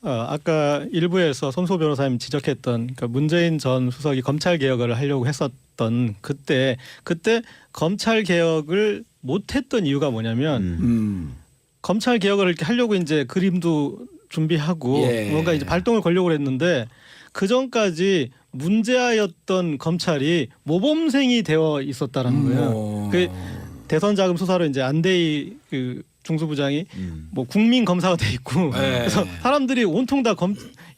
아까 일부에서 손소 변호사님 지적했던 그러니까 문재인 전 수석이 검찰 개혁을 하려고 했었던 그때 검찰 개혁을 못했던 이유가 뭐냐면 검찰 개혁을 이렇게 하려고 이제 그림도 준비하고 예. 뭔가 이제 발동을 걸려고 했는데 그 전까지 문제아였던 검찰이 모범생이 되어 있었다라는 거예요. 그 대선 자금 수사로 이제 안대희 그 중수부장이 뭐 국민 검사가 돼 있고 그래서 사람들이 온통 다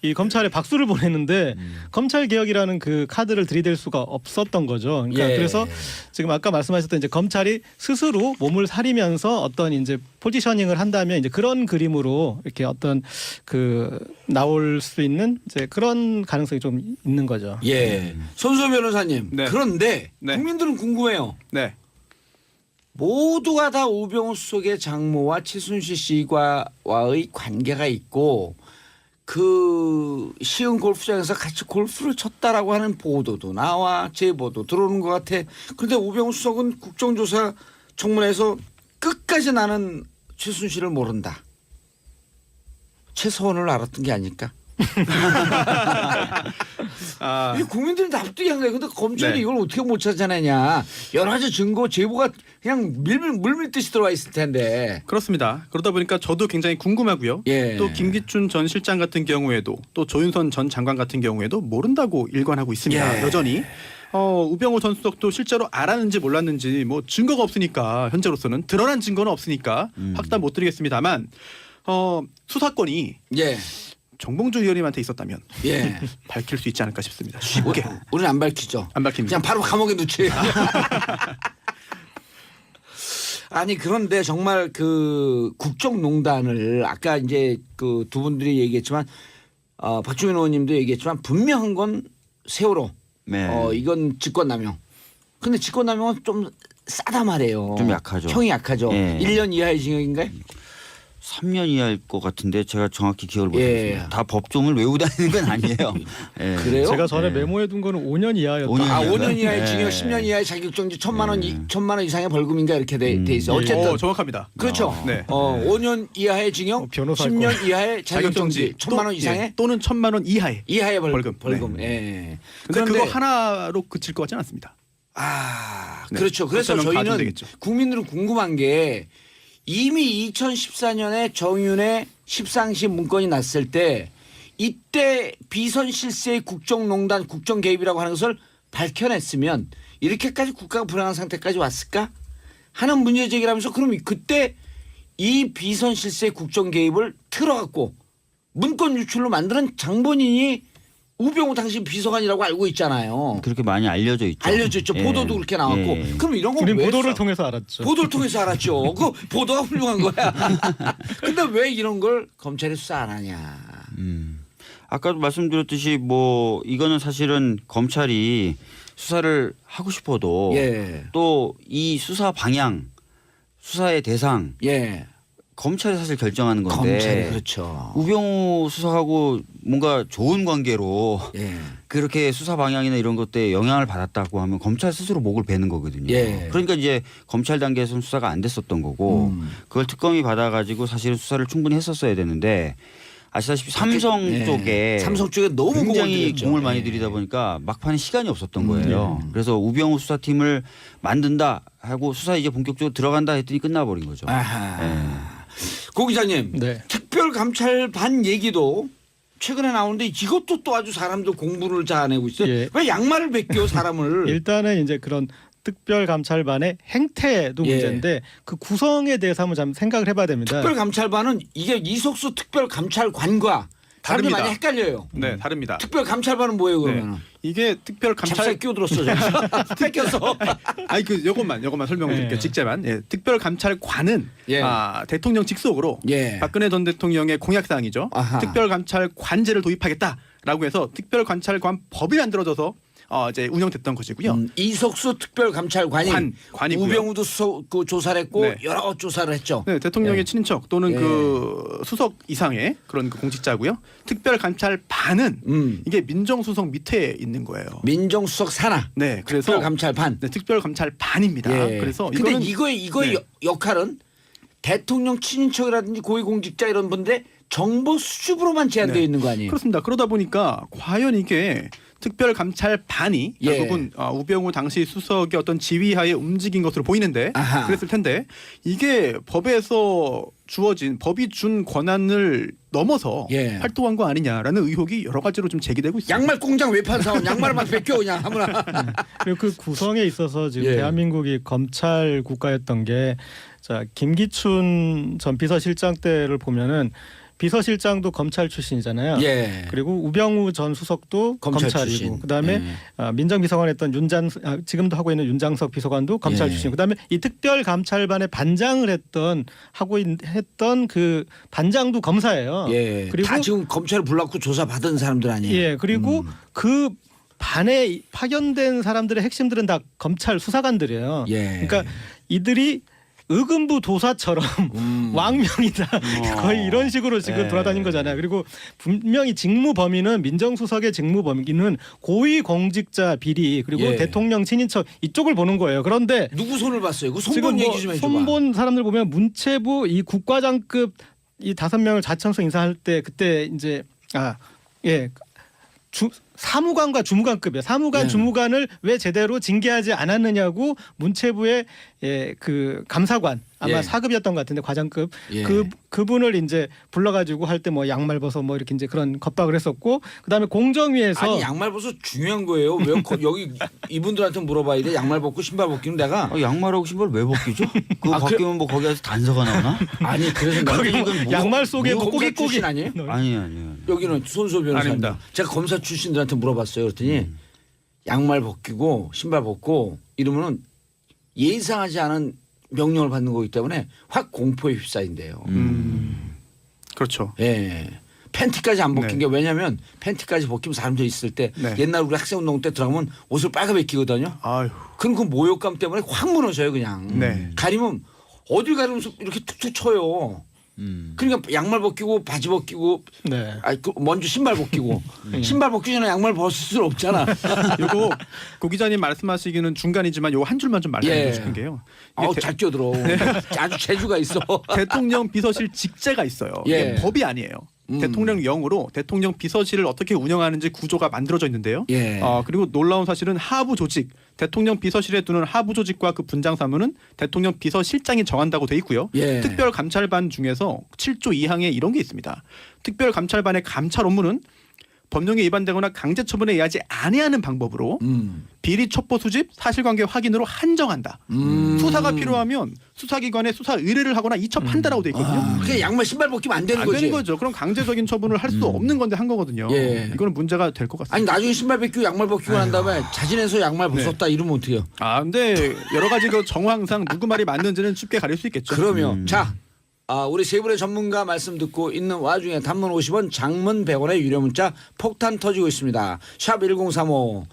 이 검찰에 박수를 보냈는데 검찰 개혁이라는 그 카드를 들이댈 수가 없었던 거죠. 그러니까 그래서 지금 아까 말씀하셨던 이제 검찰이 스스로 몸을 사리면서 어떤 이제 포지셔닝을 한다면 이제 그런 그림으로 이렇게 어떤 그 나올 수 있는 이제 그런 가능성이 좀 있는 거죠. 예. 손소 변호사님. 네. 그런데 네. 국민들은 궁금해요. 네. 모두가 다 우병우 수석의 장모와 최순실 씨와의 관계가 있고 그 시흥 골프장에서 같이 골프를 쳤다라고 하는 보도도 나와 제보도 들어오는 것 같아. 그런데 우병우 수석은 국정조사 청문회에서 끝까지 나는 최순실을 모른다. 최서원을 알았던 게 아닐까? 아, 이 국민들이 납득이 안 가요. 근데 검찰이 네. 이걸 어떻게 못 찾아내냐. 여러 가지 증거 제보가 그냥 물밀듯이 들어와 있을 텐데. 그렇습니다. 그러다 보니까 저도 굉장히 궁금하고요. 예. 또 김기춘 전 실장 같은 경우에도 또 조윤선 전 장관 같은 경우에도 모른다고 일관하고 있습니다. 예. 여전히. 우병우 전 수석도 실제로 알았는지 몰랐는지 뭐 증거가 없으니까 현재로서는 드러난 증거는 없으니까 확답 못 드리겠습니다만 수사권이 예. 정봉주 의원님한테 있었다면 예. 밝힐 수 있지 않을까 싶습니다. 쉽게 우리는 안 밝히죠. 안 밝힙니다. 그냥 바로 감옥에 넣지. 아니 그런데 정말 그 국정농단을 아까 이제 그 두 분들이 얘기했지만 박주민 의원님도 얘기했지만 분명한 건 세월호. 네. 이건 직권남용. 근데 직권남용은 좀 싸다 말이에요. 좀 약하죠. 형이 약하죠. 예. 1년 이하의 징역인가요? 3년 이하일 것 같은데 제가 정확히 기억을 예. 못했습니다. 다 법조문을 외우고 다니는 건 아니에요. 예. 그래요? 제가 전에 네. 메모해둔 거는 5년 이하였다. 5년 아, 이하요? 5년 이하의 예. 징역, 10년 이하의 자격정지, 1,000만 원 이상의 벌금인가 이렇게 돼 있어. 어쨌든 정확합니다. 그렇죠. 네. 5년 이하의 징역, 변호사 10년 이하의 자격정지, 1,000만 원 이상의 예, 또는 1,000만 원 이하의 벌금. 벌금. 예. 근데 그거 하나로 그칠 것 같지는 않습니다. 네. 그렇죠. 그래서 그렇다면 저희는 가중되겠죠. 국민들은 궁금한 게 이미 2014년에 정윤의 십상시 문건이 났을 때 이때 비선 실세의 국정농단, 국정 개입이라고 하는 것을 밝혀냈으면 이렇게까지 국가가 불안한 상태까지 왔을까 하는 문제 제기를 하면서 그럼 그때 이 비선 실세의 국정 개입을 틀어갖고 문건 유출로 만드는 장본인이 우병우 당시 비서관이라고 알고 있잖아요. 그렇게 많이 알려져 있죠. 알려져 있죠. 예. 보도도 그렇게 나왔고. 예. 그럼 이런 우린 거왜 보도를 통해서 알았죠. 보도를 통해서 알았죠. 그 보도가 훌륭한 거야. 근데 왜 이런 걸 검찰이 수사 안 하냐. 아까도 말씀드렸듯이 뭐 이거는 사실은 검찰이 수사를 하고 싶어도 예. 또 이 수사 방향, 수사의 대상 예. 검찰이 사실 결정하는 건데 검찰이 그렇죠. 우병우 수석하고 뭔가 좋은 관계로 예. 그렇게 수사 방향이나 이런 것들에 영향을 받았다고 하면 검찰 스스로 목을 베는 거거든요. 예. 그러니까 이제 검찰 단계에서는 수사가 안 됐었던 거고 그걸 특검이 받아가지고 사실은 수사를 충분히 했었어야 되는데 아시다시피 삼성 예. 쪽에 삼성 쪽에 너무 굉장히 들였죠. 공을 많이 예. 들이다 보니까 막판에 시간이 없었던 거예요. 그래서 우병우 수사팀을 만든다 하고 수사 이제 본격적으로 들어간다 했더니 끝나버린 거죠. 아하. 고 기자님. 네. 특별감찰반 얘기도 최근에 나오는데 이것도 또 아주 사람들 공부를 잘해내고 있어요. 예. 왜 양말을 벗겨 사람을. 일단은 이제 그런 특별감찰반의 행태도 예. 문제인데 그 구성에 대해서 한번 좀 생각을 해봐야 됩니다. 특별감찰반은 이게 이석수 특별감찰관과 사람들이 다릅니다. 많이 헷갈려요. 네, 다릅니다. 특별감찰반은 뭐예요 네. 그러면? 이게 특별 찹쌀 감찰 끼어들었어. 뺏겨서. 아니 그 요것만 설명을 드릴게요. 예. 직제만. 예, 특별 감찰관은 예. 대통령 직속으로 예. 박근혜 전 대통령의 공약 사항이죠. 아하. 특별 감찰관제를 도입하겠다라고 해서 특별 감찰관 법이 만들어져서 이제 운영됐던 것이고요. 이석수 특별감찰관이 관이고요. 우병우도 그 조사를 했고 네. 여러 조사를 했죠. 네, 대통령의 예. 친인척 또는 예. 그 수석 이상의 그런 그 공직자고요. 특별 감찰반은 이게 민정수석 밑에 있는 거예요. 민정수석 산하 네, 그래서 특별감찰반. 네, 특별감찰반입니다. 예. 그래서 근데 이거는 이거의 네. 역할은 대통령 친인척이라든지 고위공직자 이런 분들 정보 수집으로만 제한되어 네. 있는 거 아니에요? 그렇습니다. 그러다 보니까 과연 이게 특별감찰반이 예. 결국은 우병우 당시 수석의 어떤 지휘하에 움직인 것으로 보이는데 아하. 그랬을 텐데 이게 법에서 주어진 법이 준 권한을 넘어서 예. 활동한 거 아니냐라는 의혹이 여러 가지로 좀 제기되고 있습니다. 양말 공장 외판 사원 양말을 막 뺏겨 그냥 아무나. 그리고 그 구성에 있어서 지금 예. 대한민국이 검찰 국가였던 게 자 김기춘 전 비서실장 때를 보면은 비서실장도 검찰 출신이잖아요. 예. 그리고 우병우 전 수석도 검찰 검찰이고 출신. 그다음에 예. 민정비서관 했던 지금도 하고 있는 윤장석 비서관도 검찰 예. 출신. 그다음에 이 특별감찰반의 반장을 했던 그 반장도 검사예요. 예. 그리고 다 지금 검찰에 불러갖고 조사 받은 사람들 아니에요? 예, 그리고 그 반에 파견된 사람들의 핵심들은 다 검찰 수사관들이에요. 예. 그러니까 이들이 의금부 도사처럼 왕명이다 거의 이런 식으로 지금 예. 돌아다닌 거잖아요. 그리고 분명히 직무 범위는 민정수석의 직무 범위는 고위공직자 비리 그리고 예. 대통령 친인척 이쪽을 보는 거예요. 그런데 누구 손을 봤어요? 그 지금 손본 뭐 얘기 좀 해줘봐. 손본 사람들 보면 문체부 이 국과장급 이 5명을 자천성 인사할 때 그때 이제 사무관과 주무관급이에요. 사무관, 예. 주무관을 왜 제대로 징계하지 않았느냐고 문체부의 그 감사관 아마 예. 4급이었던 것 같은데 과장급 예. 그분을 이제 불러가지고 할 때 뭐 양말 벗어 뭐 이렇게 이제 그런 겁박을 했었고 그다음에 공정위에서 아니 양말 벗어 중요한 거예요. 왜 여기 이분들한테 물어봐야 돼? 양말 벗고 신발 벗기는 내가 양말하고 신발 왜 벗기죠? 그거 벗기면 뭐 거기 가서 단서가 나오나? 아니 그래서 거기 나는 뭐 이건 양말 속에 뭐 검사 꼬깃꼬깃 출신 아니에요? 아니에요. 여기는 손수호 변호사님. 아닙니다. 제가 검사 출신들한테 물어봤어요. 그랬더니 양말 벗기고 신발 벗고 이러면은 예상하지 않은 명령을 받는 거기 때문에 확 공포에 휩싸인대요. 그렇죠. 예. 팬티까지 안 벗긴 네. 게 왜냐면 팬티까지 벗기면 사람들 있을 때 네. 옛날 우리 학생운동 때 들어가면 옷을 빨갛게 입거든요. 아유. 그럼 그 모욕감 때문에 확 무너져요 그냥. 네. 가리면 어딜 가리면 이렇게 툭툭 쳐요. 그러니까 양말 벗기고 바지 벗기고 네. 먼저 신발 벗기고 신발 벗기 전에 양말 벗을 수는 없잖아. 요거 고 기자님 말씀하시기는 중간이지만 요거 한 줄만 좀 말씀드리고 예. 싶은 게요. 이게 아우 잘 끼어들어. 아주 재주가 있어. 대통령 비서실 직제가 있어요. 예. 이게 법이 아니에요. 대통령령으로 대통령 비서실을 어떻게 운영하는지 구조가 만들어져 있는데요. 예. 그리고 놀라운 사실은 하부 조직, 대통령 비서실에 두는 하부 조직과 그 분장 사무는 대통령 비서실장이 정한다고 돼 있고요. 예. 특별감찰반 중에서 7조 2항에 이런 게 있습니다. 특별감찰반의 감찰 업무는 법령에 위반되거나 강제 처분에 의하지 아니하는 방법으로 비리 첩보 수집, 사실관계 확인으로 한정한다. 수사가 필요하면 수사기관에 수사 의뢰를 하거나 이첩한다라고 돼 있거든요. 그게 양말 신발 벗기면 안 되는 안 거지. 되는 거죠. 그럼 강제적인 처분을 할 수 없는 건데 한 거거든요. 예. 이거는 문제가 될 것 같습니다. 아니 나중에 신발 벗기고 양말 벗기고 난 다음에 자진해서 양말 벗었다 이러면 어떡해요? 근데 여러 가지 그 정황상 누구 말이 맞는지는 쉽게 가릴 수 있겠죠. 그러면 자 우리 세 분의 전문가 말씀 듣고 있는 와중에 단문 50원 장문 100원의 유료 문자 폭탄 터지고 있습니다. 샵 1035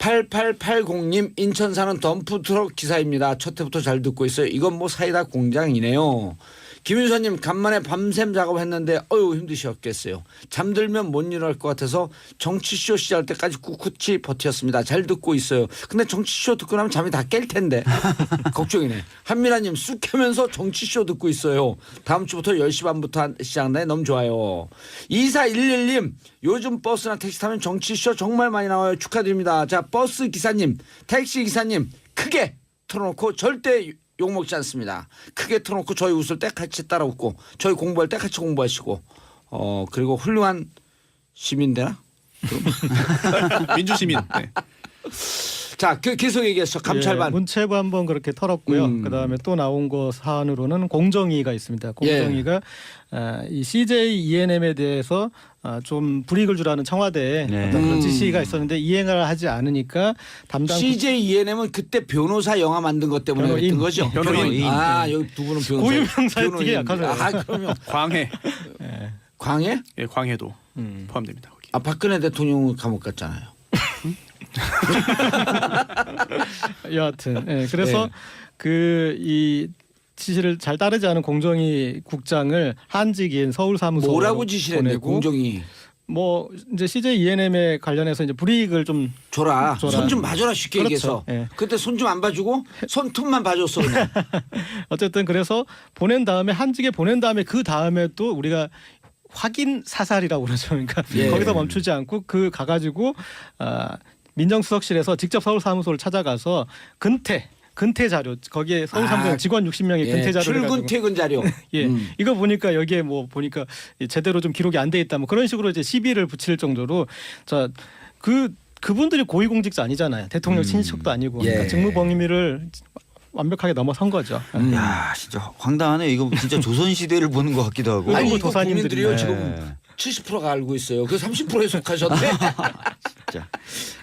8880님 인천 사는 덤프트럭 기사입니다. 첫 해부터 잘 듣고 있어요. 이건 뭐 사이다 공장이네요. 김윤서님 간만에 밤샘 작업했는데 어휴 힘드셨겠어요. 잠들면 못 일어날 것 같아서 정치쇼 시작할 때까지 꿋꿋이 버텼습니다. 잘 듣고 있어요. 근데 정치쇼 듣고 나면 잠이 다 깰 텐데 걱정이네. 한미라님 쑥하면서 정치쇼 듣고 있어요. 다음 주부터 10시 반부터 시작한다니 너무 좋아요. 2411님 요즘 버스나 택시 타면 정치쇼 정말 많이 나와요. 축하드립니다. 자 버스 기사님 택시 기사님 크게 틀어놓고 절대 욕먹지 않습니다. 크게 틀어놓고 저희 웃을 때 같이 따라 웃고 저희 공부할 때 같이 공부하시고 그리고 훌륭한 시민 되나? 민주시민. 네. 자 계속 얘기했어. 감찰반. 예, 문체부 한번 그렇게 털었고요. 그다음에 또 나온 거 사안으로는 공정위가 있습니다. 공정위가 이 CJ ENM에 대해서 좀 불이익을 주라는 청와대에 네. 어떤 그런 지시가 있었는데 이행을 하지 않으니까 담당 CJ ENM은 그때 변호사 영화 만든 것 때문에 변호인. 했던 거죠. 변호인. 여기 두 분은 변호사. 고유명사에 되게 약하네요. 그러면 광해. 광해? 예, 광해도 포함됩니다. 거기. 박근혜 대통령은 감옥 갔잖아요. 여하튼 그래서 네. 이 지시를 잘 따르지 않은 공정위 국장을 한직인 서울 사무소 뭐라고 지시를 했네 공정이. 뭐 이제 CJ ENM에 관련해서 이제 불이익을 좀 줘라. 줘라. 손 좀 봐줘라 쉽게 그렇죠. 얘기해서. 예. 그때 손 좀 안 봐주고 손톱만 봐줬어 그냥. 어쨌든 그래서 보낸 다음에 한직에 보낸 다음에 그 다음에 또 우리가 확인 사살이라고 그러죠. 그러니까 예. 거기서 멈추지 않고 그 가가지고 민정수석실에서 직접 서울 사무소를 찾아가서 근태 자료 거기에 서울 사무소 직원 60명의 예, 근태 자료를 출근 퇴근 자료. 예, 이거 보니까 여기에 뭐 보니까 제대로 좀 기록이 안 돼 있다 뭐 그런 식으로 이제 시비를 붙일 정도로 그분들이 고위공직자 아니잖아요. 대통령 친척도 아니고 그러니까 예. 직무범위를 완벽하게 넘어선 거죠. 야 진짜 황당하네. 이거 진짜 조선 시대를 보는 것 같기도 하고. 아니 뭐 이거 도사님들이. 국민들이요 네. 지금 70%가 알고 있어요. 그 30%에 속하셨네. 진짜.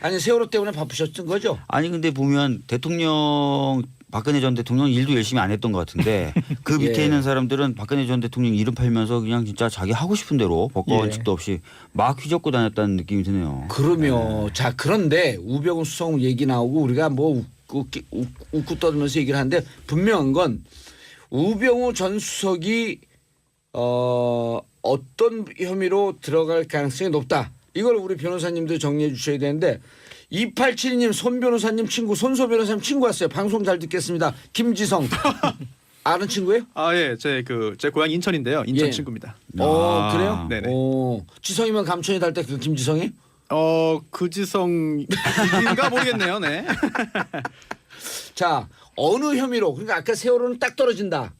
아니 세월호 때문에 바쁘셨던 거죠? 아니 근데 보면 대통령 박근혜 전 대통령 일도 열심히 안 했던 것 같은데 그 밑에 예. 있는 사람들은 박근혜 전 대통령 이름 팔면서 그냥 진짜 자기 하고 싶은 대로 법과 예. 원칙도 없이 막 휘젓고 다녔다는 느낌이 드네요. 그러면 자 그런데 우병우 수석 얘기 나오고 우리가 뭐 웃고 떠들면서 얘기를 하는데 분명한 건 우병우 전 수석이 어떤 혐의로 들어갈 가능성이 높다. 이걸 우리 변호사님도 정리해 주셔야 되는데 2872님 손 변호사님 친구 손소 변호사님 친구 왔어요. 방송 잘 듣겠습니다. 김지성 아는 친구예요? 제 고향 인천인데요. 인천 예. 친구입니다. 그래요? 네네. 지성이면 감천이 달 때 그 김지성이? 그지성인가 모르겠네요. 네. 자 어느 혐의로 그러니까 아까 세월호는 딱 떨어진다.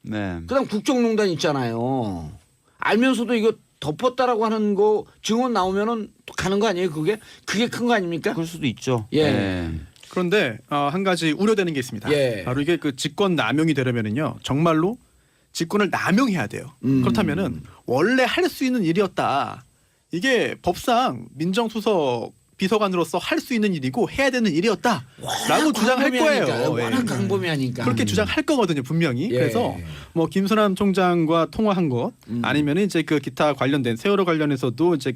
네. 그다음 국정농단 있잖아요. 알면서도 이거 덮었다라고 하는 거 증언 나오면은 또 가는 거 아니에요? 그게 큰 거 아닙니까? 그럴 수도 있죠. 예. 네. 그런데 한 가지 우려되는 게 있습니다. 예. 바로 이게 그 직권 남용이 되려면은요. 정말로 직권을 남용해야 돼요. 그렇다면은 원래 할 수 있는 일이었다. 이게 법상 민정수석 비서관으로서 할 수 있는 일이고 해야 되는 일이었다라고 주장할 거예요. 워낙 예. 강범위하니까. 그렇게 주장할 거거든요, 분명히. 예. 그래서 뭐 김수남 총장과 통화한 것 아니면은 이제 그 기타 관련된 세월호 관련해서도 이제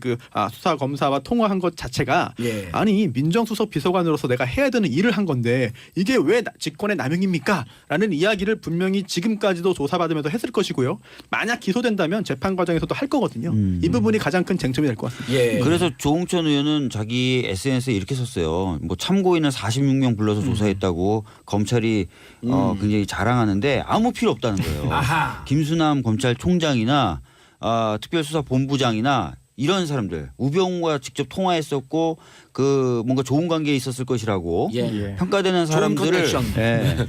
수사 검사와 통화한 것 자체가 예. 아니 민정수석 비서관으로서 내가 해야 되는 일을 한 건데 이게 왜 직권의 남용입니까?라는 이야기를 분명히 지금까지도 조사받으면서 했을 것이고요. 만약 기소된다면 재판 과정에서도 할 거거든요. 이 부분이 가장 큰 쟁점이 될 것 같습니다. 예. 그래서 조홍천 의원은 자기 SNS에 이렇게 썼어요. 뭐 참고인을 46명 불러서 조사했다고 검찰이 굉장히 자랑하는데 아무 필요 없다는 거예요. 아하. 김수남 검찰총장이나 특별수사본부장이나 이런 사람들 우병우와 직접 통화했었고 그 뭔가 좋은 관계에 있었을 것이라고 예. 평가되는 사람들을 커넥션. 예,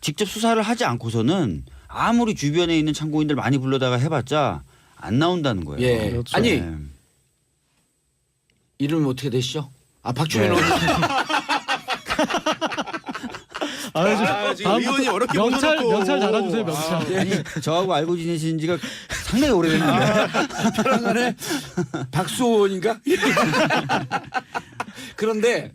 직접 수사를 하지 않고서는 아무리 주변에 있는 참고인들 많이 불러다가 해봤자 안 나온다는 거예요. 예. 그렇죠. 아니 예. 이름이 어떻게 되시죠? 박주민 네. 의원. 지금 의원이 어렵게 명찰 묻어놓고. 명찰 달아주세요. 명찰. 아니 저하고 알고 지내신 지가 상당히 오래됐는데 편안하네. 박수호인가? 그런데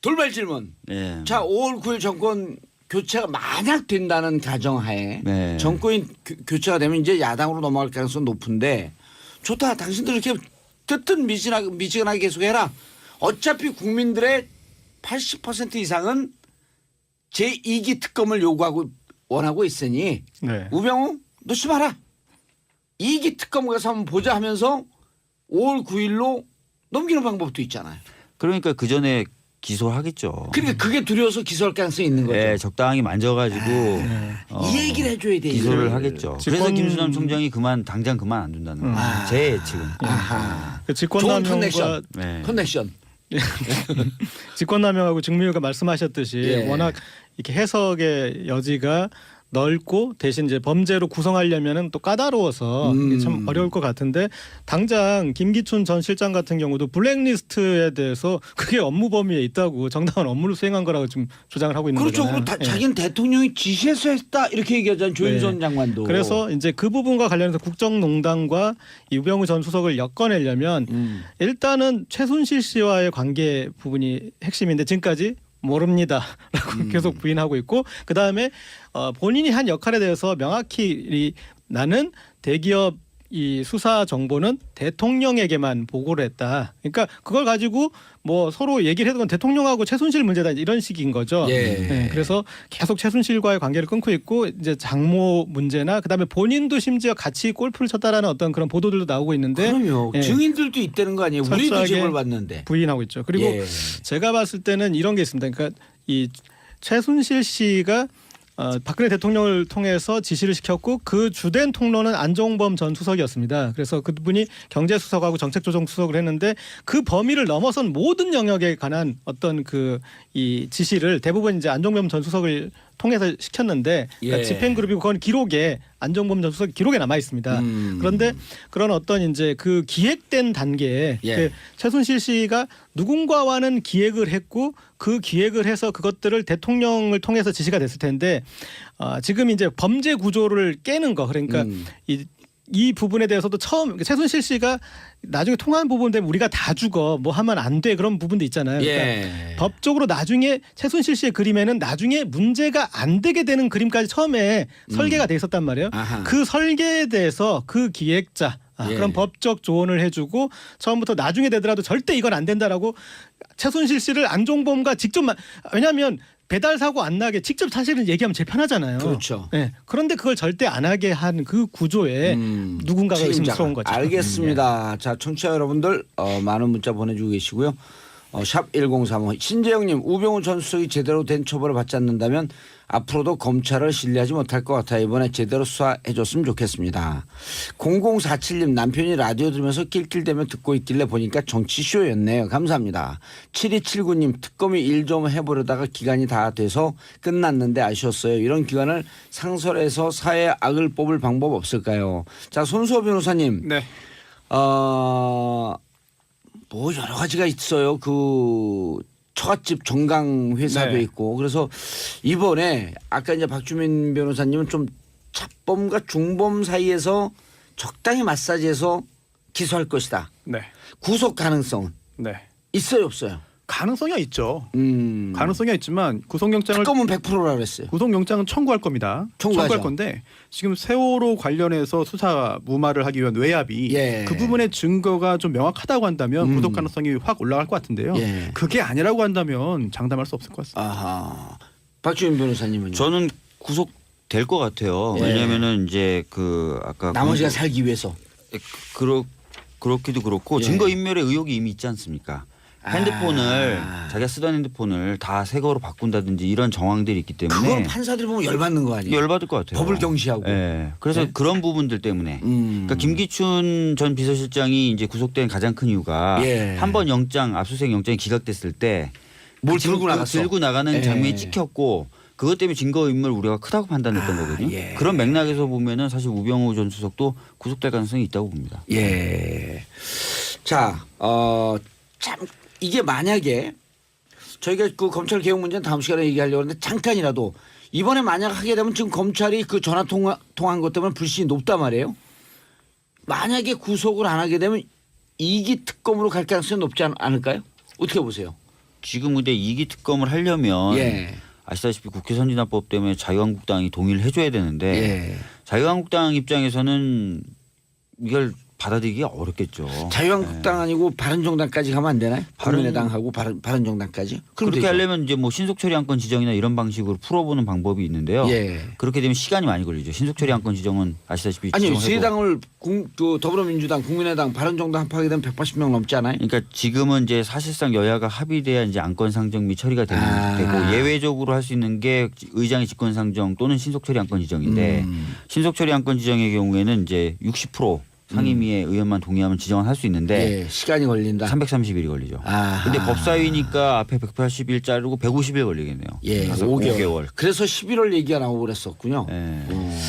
돌발 질문. 네. 자 5월 9일 정권 교체가 만약 된다는 가정하에 네. 정권이 교체가 되면 이제 야당으로 넘어갈 가능성이 높은데 좋다. 당신들 이렇게 뜨뜻 미지근하게 계속해라. 어차피 국민들의 80% 이상은 제2기 특검을 요구하고 원하고 있으니 네. 우병우 너 쉬봐라. 2기 특검 가서 한번 보자 하면서 5월 9일로 넘기는 방법도 있잖아요. 그러니까 그 전에 기소하겠죠. 그러니까 그게 두려워서 기소할 가능성이 있는 거죠. 네, 적당히 만져가지고 이 얘기를 해줘야 돼. 기소를 이거를. 하겠죠. 그래서 직권- 김수남 총장이 당장 그만 안 둔다는 거예요. 제 예측은. 아하. 그 좋은 직권남용과 커넥션. 네. 커넥션. 직권남용하고 증무유가 말씀하셨듯이 예. 워낙 이렇게 해석의 여지가 넓고 대신 이제 범죄로 구성하려면은 또 까다로워서 이게 참 어려울 것 같은데 당장 김기춘 전 실장 같은 경우도 블랙리스트에 대해서 그게 업무 범위에 있다고 정당한 업무를 수행한 거라고 지금 주장을 하고 있는 그렇죠. 거잖아요. 그리고 예. 자기는 대통령이 지시해서 했다 이렇게 얘기하잖아요. 조윤선 네. 장관도. 그래서 이제 그 부분과 관련해서 국정농단과 우병우 전 수석을 엮어내려면 일단은 최순실 씨와의 관계 부분이 핵심인데 지금까지 모릅니다라고 계속 부인하고 있고 그 다음에 본인이 한 역할에 대해서 명확히 나는 대기업 이 수사 정보는 대통령에게만 보고를 했다. 그러니까 그걸 가지고 뭐 서로 얘기를 해도 건 대통령하고 최순실 문제다 이런 식인 거죠. 예. 네, 그래서 계속 최순실과의 관계를 끊고 있고 이제 장모 문제나 그다음에 본인도 심지어 같이 골프를 쳤다라는 어떤 그런 보도들도 나오고 있는데 그럼요. 예. 증인들도 있다는 거 아니에요. 우리도 철저하게 제보를 받는데. 부인하고 있죠. 그리고 예. 제가 봤을 때는 이런 게 있습니다. 그러니까 이 최순실 씨가 박근혜 대통령을 통해서 지시를 시켰고 그 주된 통로는 안종범 전 수석이었습니다. 그래서 그분이 경제수석하고 정책조정수석을 했는데 그 범위를 넘어선 모든 영역에 관한 어떤 이 지시를 대부분 이제 안종범 전 수석을 통해서 시켰는데 그러니까 예. 집행그룹이고 그건 기록에 안종범 전 수석 기록에 남아 있습니다. 그런데 그런 어떤 이제 그 기획된 단계에 예. 그 최순실 씨가 누군가와는 기획을 했고 그 기획을 해서 그것들을 대통령을 통해서 지시가 됐을 텐데 지금 이제 범죄 구조를 깨는 거 그러니까 이 부분에 대해서도 처음 최순실 씨가 나중에 통화한 부분 되면 우리가 다 죽어 뭐 하면 안 돼 그런 부분도 있잖아요. 그러니까 예. 법적으로 나중에 최순실 씨의 그림에는 나중에 문제가 안 되게 되는 그림까지 처음에 설계가 돼 있었단 말이에요. 아하. 그 설계에 대해서 그 기획자 예. 그런 법적 조언을 해주고 처음부터 나중에 되더라도 절대 이건 안 된다라고 최순실 씨를 안종범과 직접 왜냐하면 배달 사고 안 나게 직접 사실은 얘기하면 제일 편하잖아요. 그렇죠. 네. 그런데 그걸 절대 안 하게 한 그 구조에 누군가가 책임자가. 의심스러운 거죠. 알겠습니다. 자, 청취자 여러분들 많은 문자 보내주고 계시고요. 샵 1035 신재영님 우병우 전 수석이 제대로 된 처벌을 받지 않는다면 앞으로도 검찰을 신뢰하지 못할 것 같아 이번에 제대로 수사해줬으면 좋겠습니다. 0047님 남편이 라디오 들으면서 낄낄대며 듣고 있길래 보니까 정치쇼였네요. 감사합니다. 7279님 특검이 일 좀 해보려다가 기간이 다 돼서 끝났는데 아쉬웠어요. 이런 기간을 상설해서 사회의 악을 뽑을 방법 없을까요? 자 손수호 변호사님. 네. 뭐 여러 가지가 있어요. 그 처갓집 정강 회사도 네. 있고 그래서 이번에 아까 이제 박주민 변호사님은 좀 잡범과 중범 사이에서 적당히 마사지해서 기소할 것이다. 네. 구속 가능성은 네. 있어요, 없어요? 가능성이 있죠. 가능성이 있지만 구속영장을 특검은 100%라 그랬어요. 구속영장은 청구할 겁니다. 청구하죠. 청구할 건데 지금 세월호 관련해서 수사 무마를 하기 위한 외압이 예. 그 부분의 증거가 좀 명확하다고 한다면 구속 가능성이 확 올라갈 것 같은데요. 예. 그게 아니라고 한다면 장담할 수 없을 것 같습니다. 아하. 박주민 변호사님은요? 저는 구속될 것 같아요. 예. 왜냐하면은 이제 아까 나머지가 살기 위해서. 그렇기도 그렇고 예. 증거인멸의 의혹이 이미 있지 않습니까? 핸드폰을 자기가 쓰던 핸드폰을 다 새 거로 바꾼다든지 이런 정황들이 있기 때문에 그걸 판사들이 보면 열받는 거 아니에요? 열받을 것 같아요. 법을 경시하고. 네. 그래서 네? 그런 부분들 때문에 그러니까 김기춘 전 비서실장이 이제 구속된 가장 큰 이유가 예. 한 번 압수수색 영장이 기각됐을 때 뭘 그 들고 나갔어? 들고 나가는 예. 장면이 찍혔고 그것 때문에 증거인멸 우려가 크다고 판단했던 거거든요. 예. 그런 맥락에서 보면은 사실 우병우 전 수석도 구속될 가능성이 있다고 봅니다. 예. 자, 참 이게 만약에 저희가 그 검찰 개혁 문제는 다음 시간에 얘기하려고 하는데 잠깐이라도 이번에 만약 하게 되면 지금 검찰이 그 전화 통화한 것 때문에 불신이 높단 말이에요. 만약에 구속을 안 하게 되면 2기 특검으로 갈 가능성이 높지 않을까요? 어떻게 보세요? 지금 근데 2기 특검을 하려면 예. 아시다시피 국회 선진화법 때문에 자유한국당이 동의를 해줘야 되는데 예. 자유한국당 입장에서는 이걸 받아들이기가 어렵겠죠. 자유한국당 아니고 바른정당까지 가면 안 되나요? 국민의당하고 바른정당까지? 그럼 그렇게 되죠. 하려면 이제 뭐 신속처리 안건 지정이나 이런 방식으로 풀어보는 방법이 있는데요. 예. 그렇게 되면 시간이 많이 걸리죠. 신속처리 안건 지정은 아시다시피 아니요. 지정해도. 세 당을 더불어민주당, 국민의당, 바른정당 합하게 되면 180명 넘지 않아요? 그러니까 지금은 이제 사실상 여야가 합의돼야 이제 안건 상정 및 처리가 되는 아. 되고 예외적으로 할 수 있는 게 의장의 직권 상정 또는 신속처리 안건 지정인데 신속처리 안건 지정의 경우에는 이제 60% 상임위의 의원만 동의하면 지정을 할 수 있는데 예, 시간이 걸린다. 330일이 걸리죠. 아하. 근데 법사위니까 앞에 180일 자르고 150일 걸리겠네요. 예, 그래서 5개월. 그래서 11월 얘기가 나오고 그랬었군요. 예.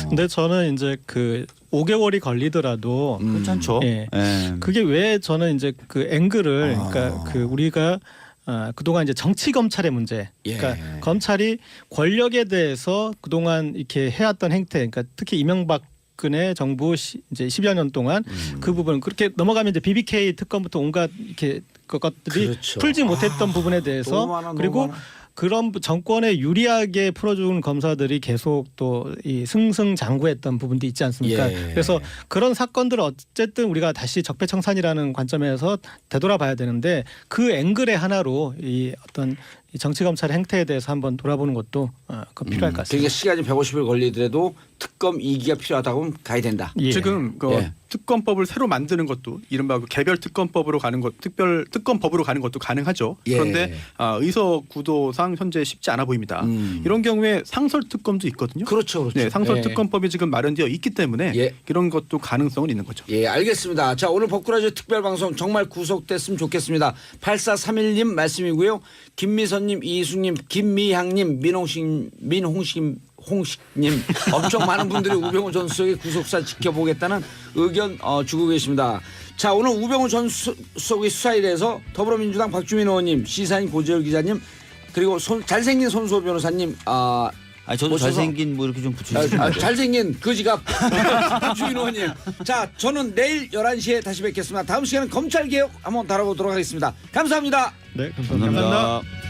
근데 저는 이제 그 5개월이 걸리더라도 괜찮죠. 예. 예. 그게 왜 저는 이제 그 앵글을 그러니까 그 우리가 그동안 이제 정치 검찰의 문제, 예. 그러니까 검찰이 권력에 대해서 그동안 이렇게 해왔던 행태, 그러니까 특히 이명박 박근혜 정부 이제 10여 년 동안 그 부분 그렇게 넘어가면 이제 BBK 특검부터 온갖 이렇게 그것들이 그렇죠. 풀지 못했던 부분에 대해서 너무 많아, 그리고 너무 많아. 그런 정권에 유리하게 풀어준 검사들이 계속 또 이 승승장구했던 부분도 있지 않습니까? 예. 그래서 그런 사건들을 어쨌든 우리가 다시 적폐청산이라는 관점에서 되돌아봐야 되는데 그 앵글의 하나로 이 어떤 이 정치 검찰의 행태에 대해서 한번 돌아보는 것도 그 필요할 것 같습니다. 그러니까 시간이 150일 걸리더라도 특검 2기가 필요하다고 하면 가야 된다. 예. 지금 그 예. 특검법을 새로 만드는 것도 이른바 그 개별 특검법으로 가는 것, 특별 특검법으로 가는 것도 가능하죠. 예. 그런데 의석 구도상 현재 쉽지 않아 보입니다. 이런 경우에 상설 특검도 있거든요. 그렇죠, 그렇죠. 네, 상설 예. 특검법이 지금 마련되어 있기 때문에 예. 이런 것도 가능성은 있는 거죠. 예, 알겠습니다. 자, 오늘 법꾸라지 특별방송 정말 구속됐으면 좋겠습니다. 8431님 말씀이고요. 김미선님, 이희숙님, 김미향님, 홍식님 엄청 많은 분들이 우병우 전 수석의 구속사 지켜보겠다는 의견 주고 계십니다. 자, 오늘 우병우 전 수석의 수사에 대해서 더불어민주당 박주민 의원님, 시사인 고재열 기자님, 그리고 잘생긴 손수호 변호사님 저도 모셔서- 잘생긴 뭐 이렇게 좀 붙여주시면 안 돼요? 잘생긴 거지가 박주민 의원님. 자, 저는 내일 11시에 다시 뵙겠습니다. 다음 시간은 검찰개혁 한번 다뤄보도록 하겠습니다. 감사합니다. 네, 감사합니다. 감사합니다.